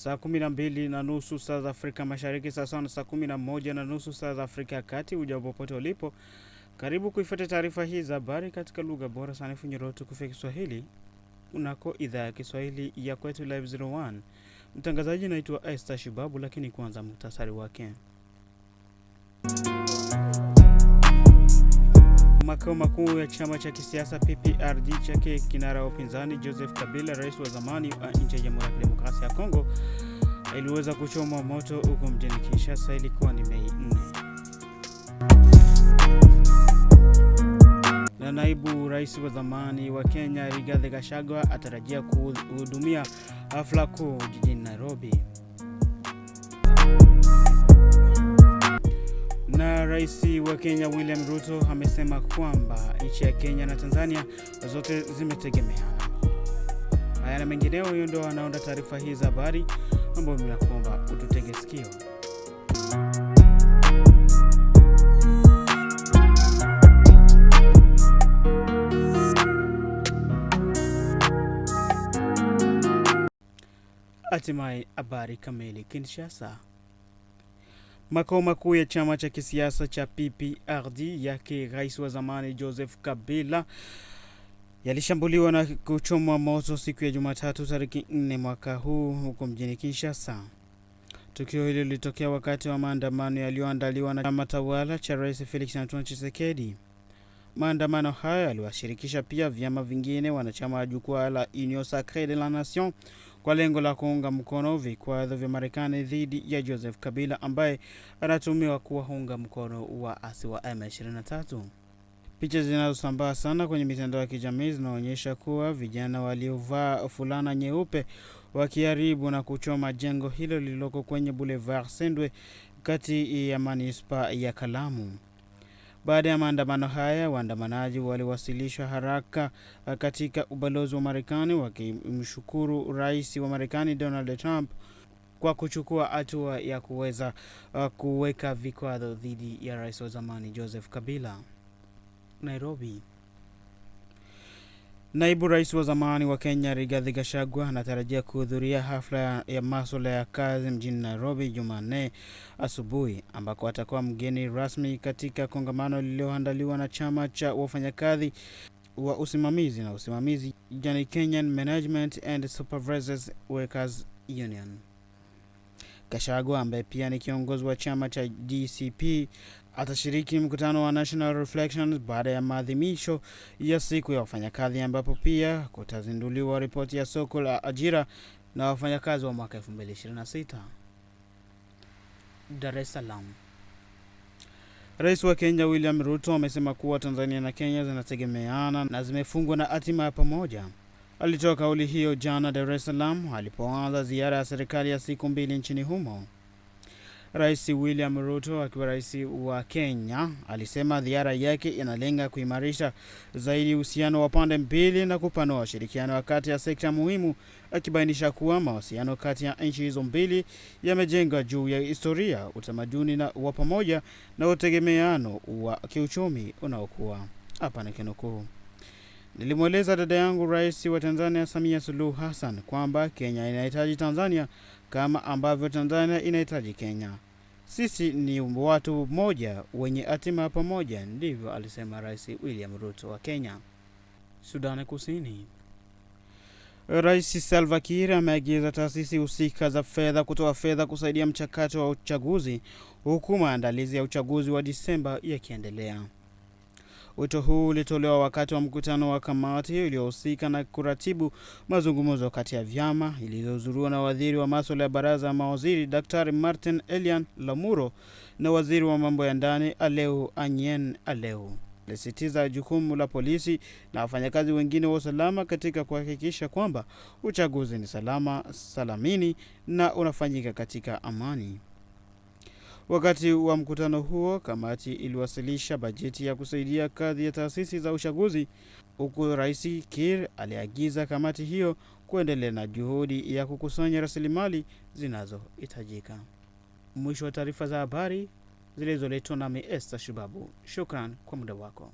saa 12:30 saa za Afrika Mashariki, sawa na saa 11:30 saa za Afrika ya Kati. Ujambo popote ulipo, karibu kuifuata taarifa hii za habari katika lugha bora sanifu nyoroto kufia Kiswahili unako idhaa ya Kiswahili ya Kwetu Live 01. Mtangazaji naitwa Esther Shibabu, lakini kwanza muhtasari wake. Makao makuu ya chama cha kisiasa PPRD chake kinara wa upinzani Joseph Kabila, rais wa zamani wa nchi ya Jamhuri ya Kidemokrasia ya Kongo, iliweza kuchomwa moto huko mjini Kinshasa. Ilikuwa ni Mei 4. Na naibu rais wa zamani wa Kenya Rigathi Gachagua atarajia kuhudumia hafla kuu jijini Nairobi. Na rais wa Kenya William Ruto amesema kwamba nchi ya Kenya na Tanzania zote zimetegemeana. Haya na mengineo, hiyo ndio anaonda taarifa hii za habari ambayo ninakuomba ututege sikio. Hatimaye habari kamili. Kinshasa. Makao makuu ya chama cha kisiasa cha PPRD yake rais wa zamani Joseph Kabila yalishambuliwa na kuchomwa moto siku ya Jumatatu tarehe 4 mwaka huu huko mjini Kinshasa. Tukio hilo lilitokea wakati wa maandamano yaliyoandaliwa na chama tawala cha Rais Felix Antoine Tshisekedi. Maandamano haya yaliwashirikisha pia vyama vingine wanachama wa jukwaa la Union Sacrée de la Nation kwa lengo la kuunga mkono vikwazo vya Marekani dhidi ya Joseph Kabila ambaye anatumiwa kuwaunga mkono waasi wa M23. Picha zinazosambaa sana kwenye mitandao ya kijamii zinaonyesha kuwa vijana waliovaa fulana nyeupe wakiharibu na kuchoma jengo hilo lililoko kwenye Boulevard Sendwe kati ya manispa ya Kalamu. Baada ya maandamano haya, waandamanaji waliwasilishwa haraka katika ubalozi wa Marekani wakimshukuru rais wa Marekani Donald Trump kwa kuchukua hatua ya kuweza kuweka vikwazo dhidi ya rais wa zamani Joseph Kabila. Nairobi. Naibu rais wa zamani wa Kenya Rigathi Gachagua anatarajia kuhudhuria hafla ya masuala ya kazi mjini Nairobi Jumanne asubuhi, ambako atakuwa mgeni rasmi katika kongamano lililoandaliwa na chama cha wafanyakazi wa usimamizi yani Kenyan Management and Supervisors Workers Union. Gachagua ambaye pia ni kiongozi wa chama cha DCP atashiriki mkutano wa National Reflections baada ya maadhimisho ya siku ya wafanyakazi, ambapo pia kutazinduliwa ripoti ya soko la ajira na wafanyakazi wa mwaka 2026. Dar es Salaam. Rais wa Kenya William Ruto amesema kuwa Tanzania na Kenya zinategemeana na zimefungwa na hatima ya pamoja. Alitoa kauli hiyo jana Dar es Salaam alipoanza ziara ya serikali ya siku 2 nchini humo. Rais William Ruto akiwa rais wa Kenya alisema ziara yake inalenga kuimarisha zaidi uhusiano wa pande mbili na kupanua ushirikiano wakati ya sekta muhimu, akibainisha kuwa mawasiliano kati ya nchi hizo mbili yamejengwa juu ya historia, utamaduni na wa pamoja na utegemeano wa kiuchumi unaokuwa. Hapa ni kinukuu: nilimweleza dada yangu rais wa Tanzania Samia Suluhu Hassan kwamba Kenya inahitaji Tanzania kama ambavyo Tanzania inahitaji Kenya. Sisi ni watu mmoja wenye hatima pamoja, ndivyo alisema Rais William Ruto wa Kenya. Sudan Kusini. Rais Salva Kiir ameagiza taasisi husika za fedha kutoa fedha kusaidia mchakato wa uchaguzi, huku maandalizi ya uchaguzi wa Disemba yakiendelea. Wito huu ulitolewa wakati wa mkutano wa kamati iliyohusika na kuratibu mazungumzo kati ya vyama iliyohudhuriwa na waziri wa masuala ya baraza ya mawaziri Daktari Martin Elian Lamuro na waziri wa mambo ya ndani Aleu Anyen Aleu. Alisisitiza jukumu la polisi na wafanyakazi wengine wa usalama katika kuhakikisha kwamba uchaguzi ni salamini na unafanyika katika amani. Wakati wa mkutano huo, kamati iliwasilisha bajeti ya kusaidia kazi ya taasisi za uchaguzi, huku Rais Kiir aliagiza kamati hiyo kuendelea na juhudi ya kukusanya rasilimali zinazohitajika. Mwisho wa taarifa za habari zilizoletwa nami Esther Shibabu. Shukran kwa muda wako.